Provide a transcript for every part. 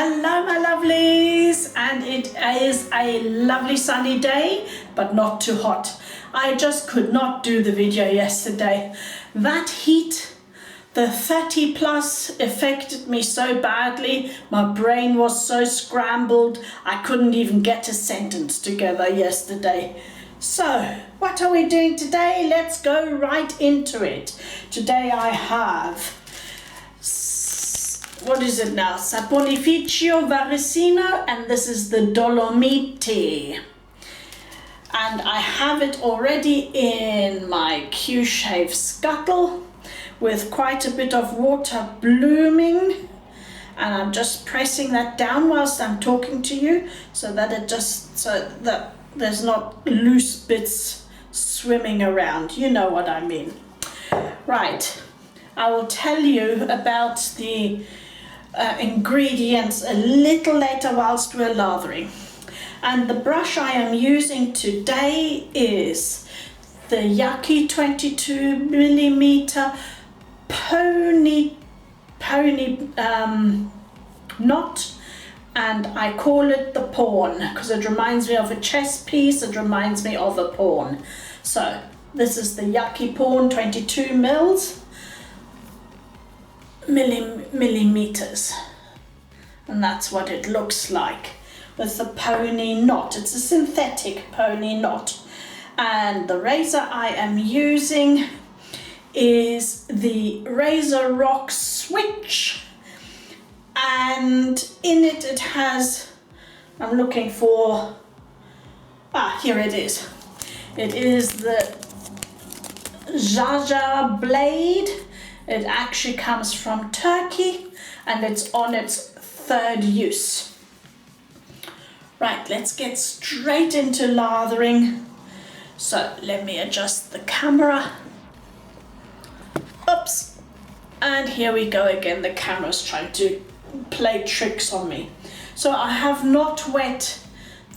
Hello my lovelies, and it is a lovely sunny day but not too hot. I just could not do the video yesterday. That heat, the 30 plus, affected me so badly. My brain was so scrambled I couldn't even get a sentence together yesterday. So what are we doing today? Let's go right into it. Today I have, what is it now? Saponificio, Varesino, and this is the Dolomiti. And I have it already in my Qshave scuttle with quite a bit of water blooming. And I'm just pressing that down whilst I'm talking to you so that that there's not loose bits swimming around. You know what I mean. Right, I will tell you about the ingredients a little later whilst we're lathering. And the brush I am using today is the Yaqi 22mm pony knot, and I call it the pawn because it reminds me of a chess piece. It reminds me of a pawn. So this is the Yaqi pawn, 22 millimeters, and that's what it looks like with the pony knot. It's a synthetic pony knot, and the razor I am using is the RazoRock switch, and in it has, I'm looking for, here it is. It is the Zaza blade. It actually comes from Turkey and it's on its third use. Right, let's get straight into lathering. So let me adjust the camera. Oops. And here we go again. The camera's trying to play tricks on me. So I have not wet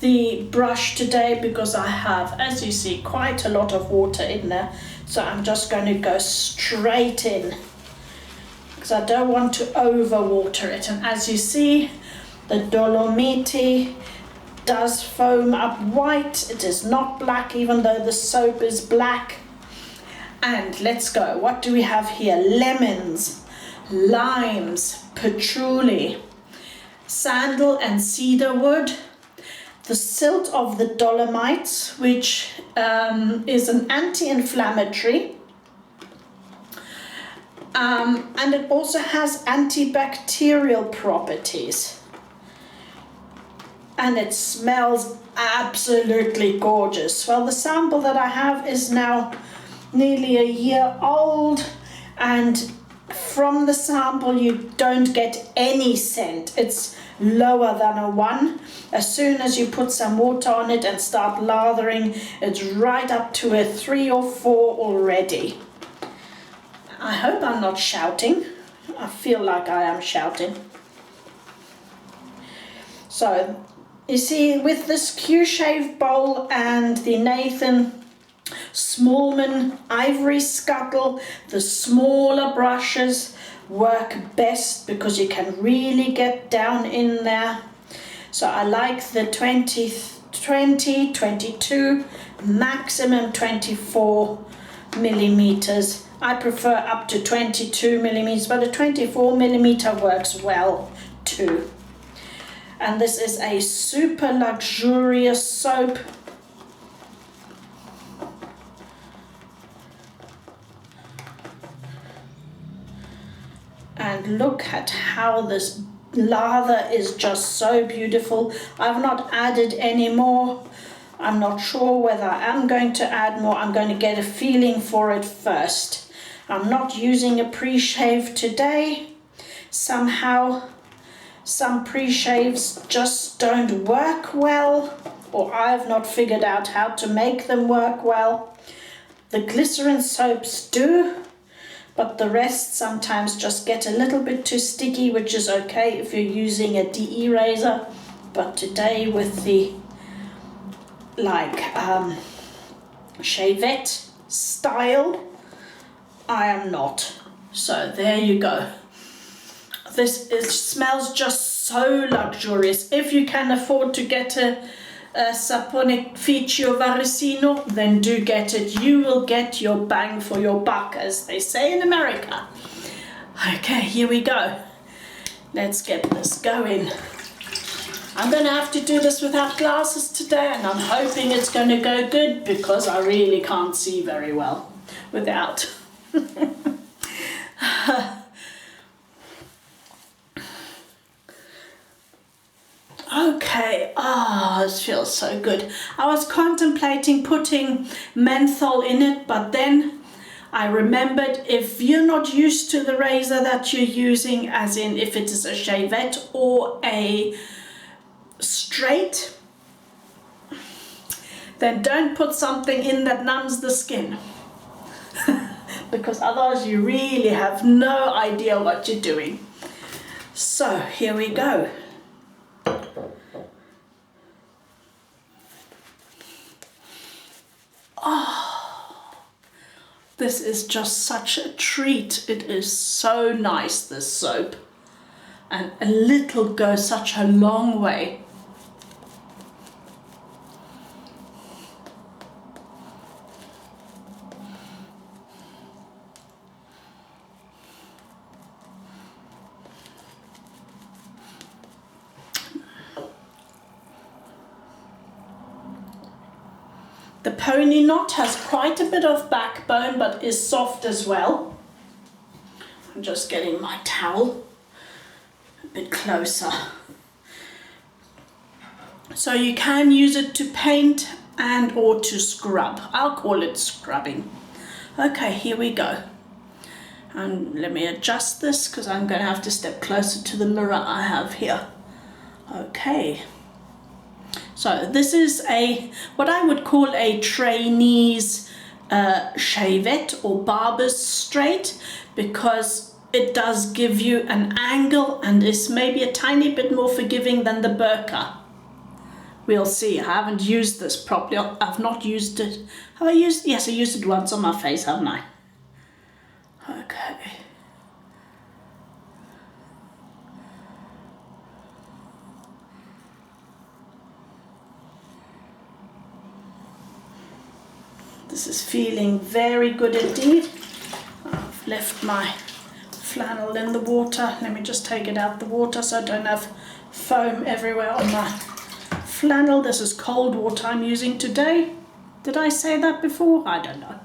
the brush today because I have, as you see, quite a lot of water in there. So I'm just going to go straight in because I don't want to overwater it. And as you see, the Dolomiti does foam up white. It is not black, even though the soap is black. And let's go. What do we have here? Lemons, limes, patchouli, sandal and cedar wood, the silt of the Dolomites, which is an anti-inflammatory, and it also has antibacterial properties, and it smells absolutely gorgeous. Well, the sample that I have is now nearly a year old, and from the sample you don't get any scent. It's lower than a 1. As soon as you put some water on it and start lathering, it's right up to a 3 or 4 already. I hope I'm not shouting. I feel like I am shouting. So you see, with this Qshave bowl and the Nathan Smallman ivory scuttle, the smaller brushes work best because you can really get down in there. So I like the 20, 22, maximum 24 millimeters. I prefer up to 22 millimeters, but a 24 millimeter works well too. And this is a super luxurious soap. And look at how this lather is just so beautiful. I've not added any more. I'm not sure whether I am going to add more. I'm going to get a feeling for it first. I'm not using a pre-shave today. Somehow some pre-shaves just don't work well, or I've not figured out how to make them work well. The glycerin soaps do, but the rest sometimes just get a little bit too sticky, which is okay if you're using a DE razor. But today with the Shavette style, I am not. So there you go. This smells just so luxurious. If you can afford to get a Saponificio Varesino, then do get it. You will get your bang for your buck, as they say in America. Okay, here we go. Let's get this going. I'm going to have to do this without glasses today, and I'm hoping it's going to go good because I really can't see very well without. Okay, this feels so good. I was contemplating putting menthol in it, but then I remembered if you're not used to the razor that you're using, as in if it is a Shavette or a straight, then don't put something in that numbs the skin. Because otherwise you really have no idea what you're doing. So here we go. This is just such a treat. It is so nice, this soap. And a little goes such a long way. The pony knot has quite a bit of backbone, but is soft as well. I'm just getting my towel a bit closer. So you can use it to paint and or to scrub. I'll call it scrubbing. Okay, here we go. And let me adjust this because I'm going to have to step closer to the mirror I have here. Okay. So this is what I would call a trainee's Shavette or barber's straight, because it does give you an angle and is maybe a tiny bit more forgiving than the burqa. We'll see. I haven't used this properly. I've not used it. Have I used? Yes, I used it once on my face, haven't I? Okay. This is feeling very good indeed. I've left my flannel in the water. Let me just take it out the water so I don't have foam everywhere on my flannel. This is cold water I'm using today. Did I say that before? I don't know.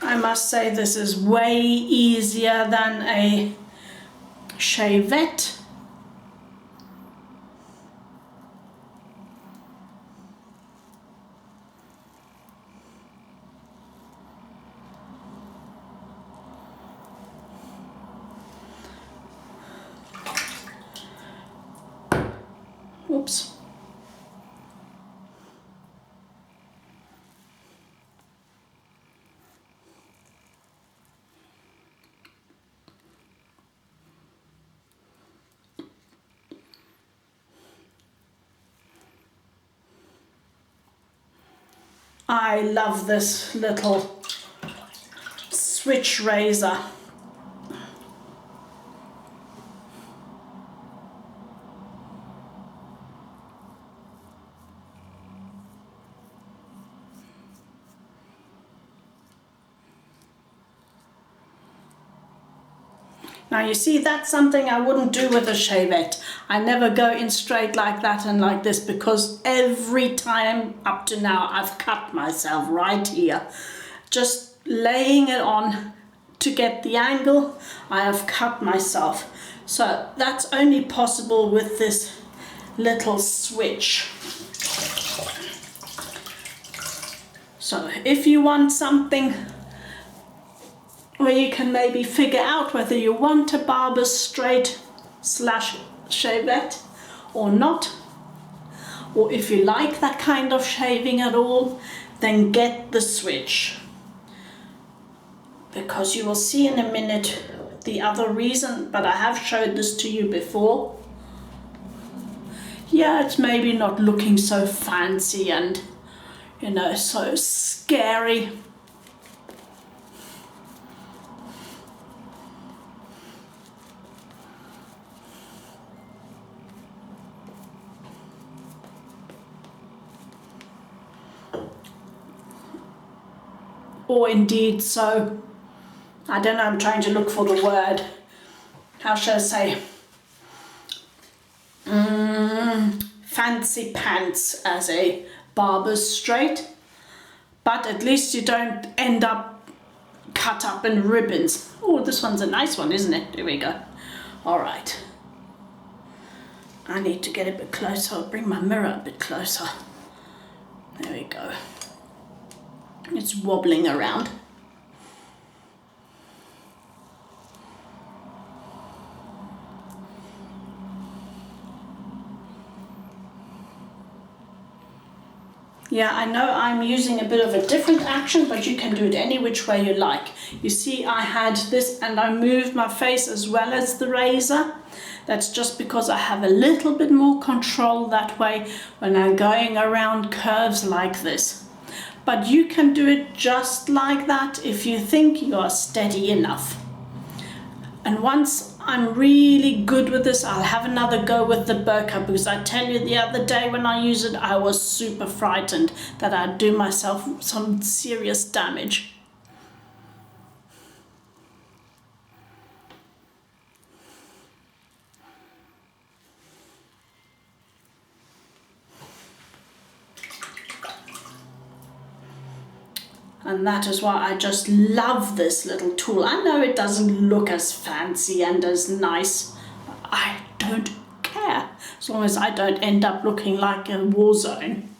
I must say this is way easier than a Shavette. Oops. I love this little switch razor. Now you see, that's something I wouldn't do with a Shavette. I never go in straight like that and like this, because every time up to now I've cut myself right here. Just laying it on to get the angle, I have cut myself. So that's only possible with this little switch. So if you want something where you can maybe figure out whether you want a barber's straight / Shavette or not, or if you like that kind of shaving at all, then get the switch. Because you will see in a minute the other reason, but I have showed this to you before. Yeah, it's maybe not looking so fancy and, you know, so scary. Or indeed so. I don't know, I'm trying to look for the word. How should I say? Fancy pants as a barber's straight. But at least you don't end up cut up in ribbons. Oh, this one's a nice one, isn't it? There we go. All right. I need to get a bit closer. I'll bring my mirror a bit closer. There we go. It's wobbling around. Yeah, I know I'm using a bit of a different action, but you can do it any which way you like. You see, I had this and I moved my face as well as the razor. That's just because I have a little bit more control that way when I'm going around curves like this. But you can do it just like that if you think you are steady enough. And once I'm really good with this, I'll have another go with the burqa, because I tell you the other day when I used it, I was super frightened that I'd do myself some serious damage. And that is why I just love this little tool. I know it doesn't look as fancy and as nice. I don't care, as long as I don't end up looking like a war zone.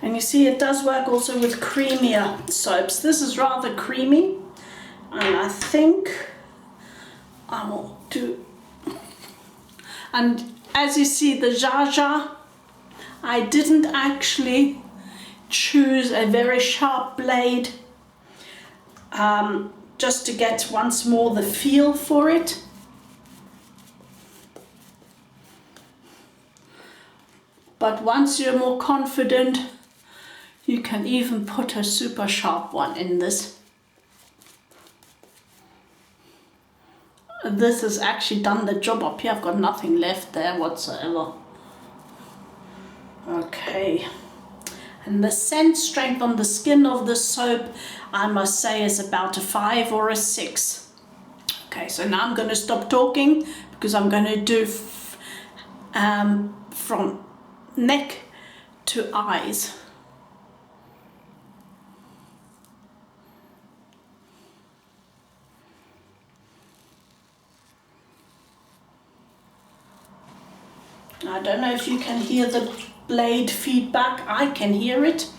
And you see, it does work also with creamier soaps. This is rather creamy, and I think I will do. And as you see, the Zaza, I didn't actually choose a very sharp blade, just to get once more the feel for it. But once you're more confident, you can even put a super sharp one in this. This has actually done the job up here. I've got nothing left there whatsoever. Okay. And the scent strength on the skin of the soap, I must say, is about a 5 or a 6. Okay, so now I'm going to stop talking, because I'm going to do from neck to eyes. I don't know if you can hear the blade feedback. I can hear it.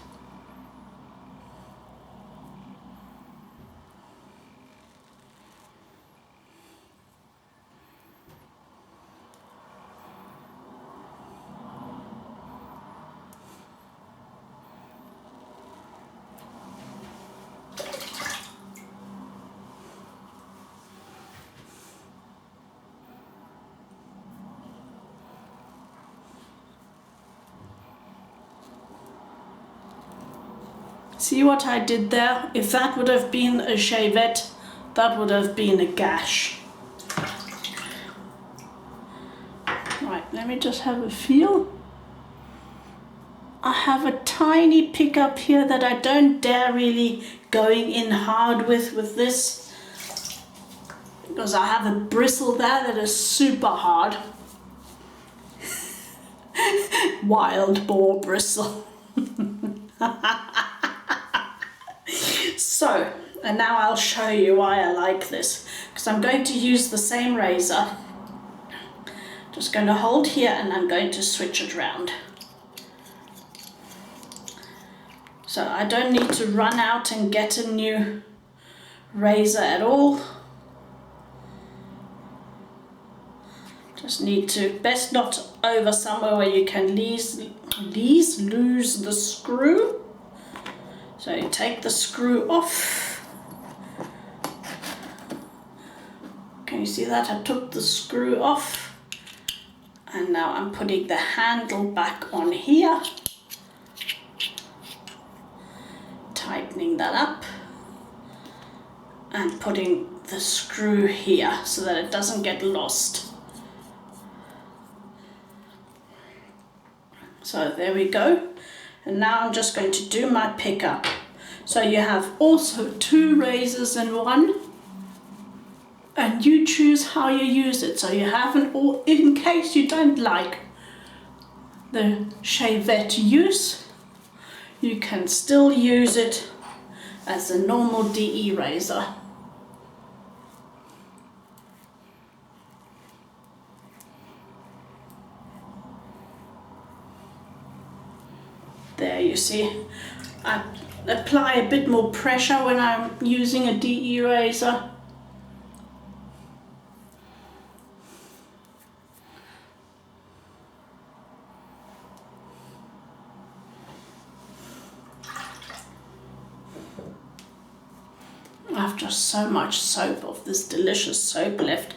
See what I did there? If that would have been a Shavette, that would have been a gash. Right, let me just have a feel. I have a tiny pickup here that I don't dare really going in hard with this, because I have a bristle there that is super hard. Wild boar bristle. So, and now I'll show you why I like this, because I'm going to use the same razor. Just going to hold here and I'm going to switch it round. So I don't need to run out and get a new razor at all. Just need to, best not over somewhere where you can lose the screw. So you take the screw off. Can you see that? I took the screw off. And now I'm putting the handle back on here. Tightening that up. And putting the screw here so that it doesn't get lost. So there we go. And now I'm just going to do my pickup. So you have also 2 razors in one. And you choose how you use it. So you have an, or in case you don't like the Shavette use, you can still use it as a normal DE razor. There you see, I apply a bit more pressure when I'm using a DE razor. I've just so much soap of this delicious soap left.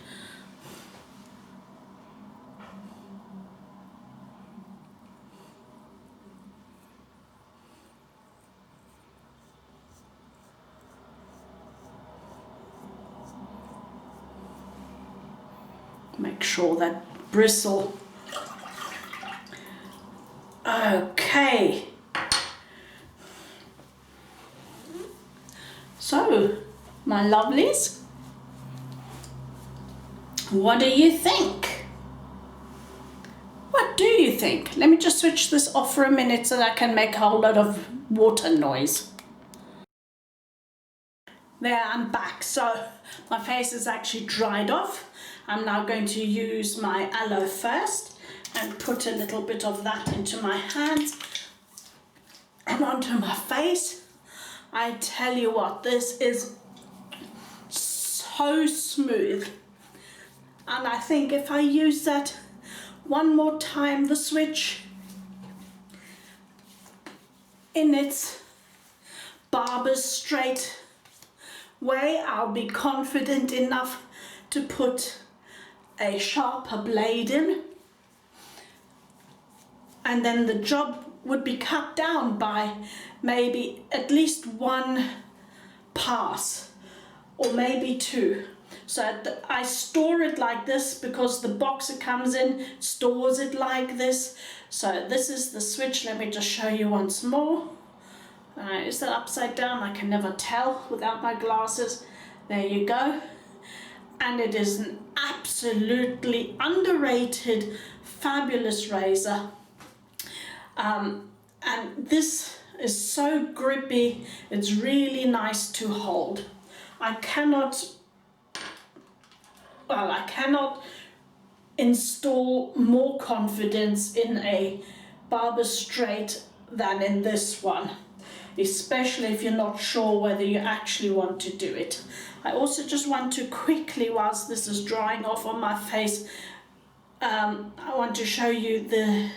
Make sure that bristle. Okay. So, my lovelies, what do you think? What do you think? Let me just switch this off for a minute so that I can make a whole lot of water noise. There, I'm back. So my face is actually dried off. I'm now going to use my aloe first and put a little bit of that into my hands and onto my face. I tell you what, this is so smooth. And I think if I use that one more time, the switch in its barber's straight way, I'll be confident enough to put a sharper blade in, and then the job would be cut down by maybe at least 1 pass or maybe 2. So I store it like this because the box it comes in stores it like this. So this is the switch. Let me just show you once more. Is that upside down? I can never tell without my glasses. There you go. And it is an absolutely underrated, fabulous razor. And this is so grippy. It's really nice to hold. I cannot install more confidence in a barber straight than in this one, especially if you're not sure whether you actually want to do it. I also just want to quickly, whilst this is drying off on my face, I want to show you the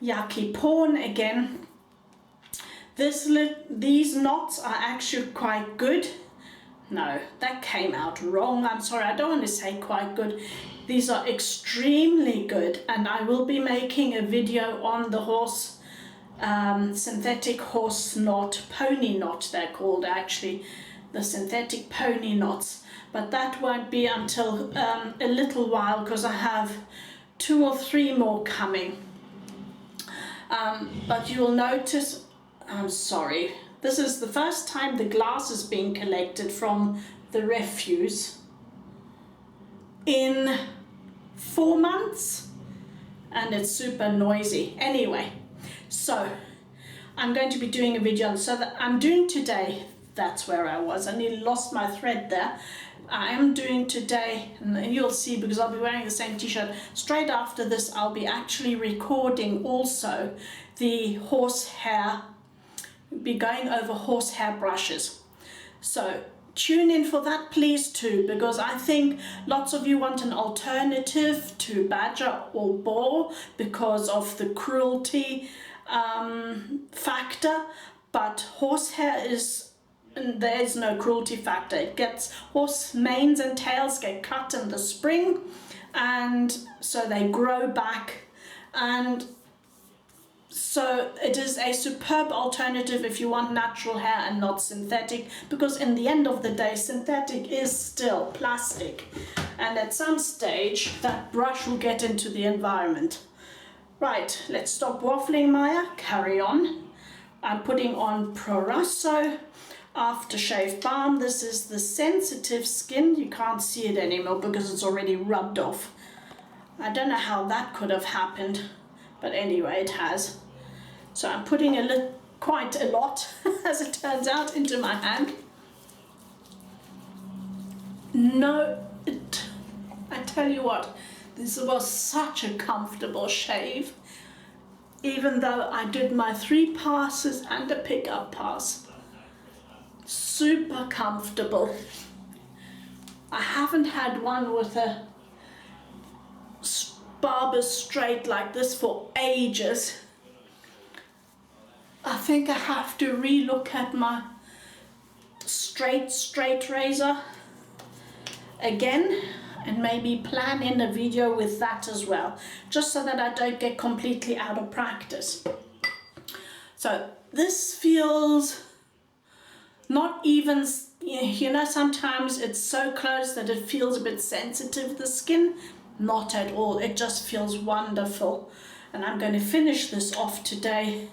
Yaqi pawn again. These knots are actually quite good. No, that came out wrong. I'm sorry, I don't want to say quite good. These are extremely good, and I will be making a video on the horse, synthetic horse knot, pony knot they're called actually, the synthetic pony knots. But that won't be until a little while because I have 2 or 3 more coming. But you'll notice, I'm sorry, this is the first time the glass is being collected from the refuse in 4 months, and it's super noisy. Anyway, so I'm going to be doing a video on, so that I'm doing today, that's where I was, I nearly lost my thread there. I am doing today, and you'll see because I'll be wearing the same t-shirt. Straight after this, I'll be actually recording also the horsehair, be going over horsehair brushes. So tune in for that please too, because I think lots of you want an alternative to badger or boar because of the cruelty factor, but horsehair is, there's no cruelty factor. It gets, horse manes and tails get cut in the spring, and so they grow back, and so it is a superb alternative if you want natural hair and not synthetic, because in the end of the day synthetic is still plastic, and at some stage that brush will get into the environment. Right, let's stop waffling, Maja, carry on. I'm putting on Proraso Aftershave Balm. This is the sensitive skin. You can't see it anymore because it's already rubbed off. I don't know how that could have happened, but anyway, it has. So I'm putting quite a lot, as it turns out, into my hand. I tell you what, this was such a comfortable shave. Even though I did my 3 passes and a pickup pass. Super comfortable. I haven't had one with a barber straight like this for ages. I think I have to re-look at my straight razor again, and maybe plan in a video with that as well, just so that I don't get completely out of practice. So this feels not even, you know, sometimes it's so close that it feels a bit sensitive, the skin. Not at all, it just feels wonderful. And I'm going to finish this off today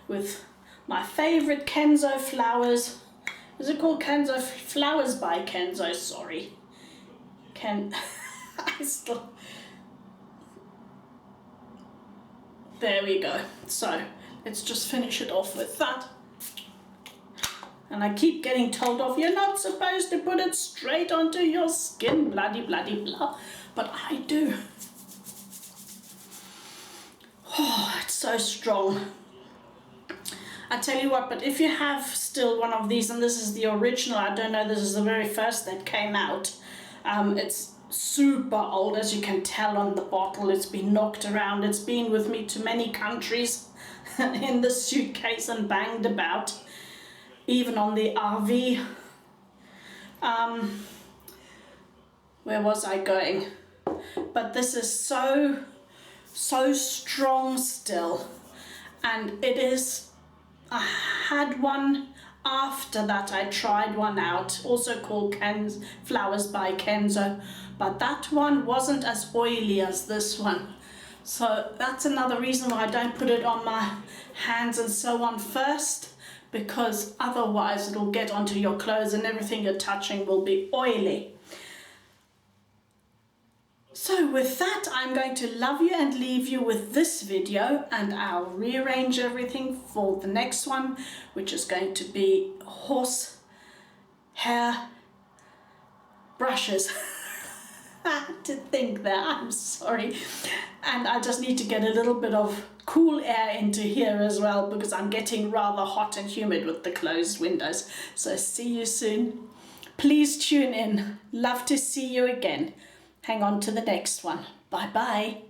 with my favorite Kenzo flowers. Is it called Kenzo? Flowers by Kenzo, sorry. There we go. So let's just finish it off with that. And I keep getting told off, you're not supposed to put it straight onto your skin, bloody blah, but I do. Oh, it's so strong. I tell you what, but if you have still one of these, and this is the original, I don't know, this is the very first that came out. It's super old, as you can tell on the bottle. It's been knocked around. It's been with me to many countries in the suitcase and banged about, even on the RV. Where was I going? But this is so strong still, and it is, I had one after that. I tried one out, also called Flowers by Kenzo, but that one wasn't as oily as this one. So that's another reason why I don't put it on my hands and so on first, because otherwise it'll get onto your clothes and everything you're touching will be oily. So with that, I'm going to love you and leave you with this video, and I'll rearrange everything for the next one, which is going to be horse hair brushes. I had to think there, I'm sorry. And I just need to get a little bit of cool air into here as well, because I'm getting rather hot and humid with the closed windows. So see you soon. Please tune in. Love to see you again. Hang on to the next one. Bye bye.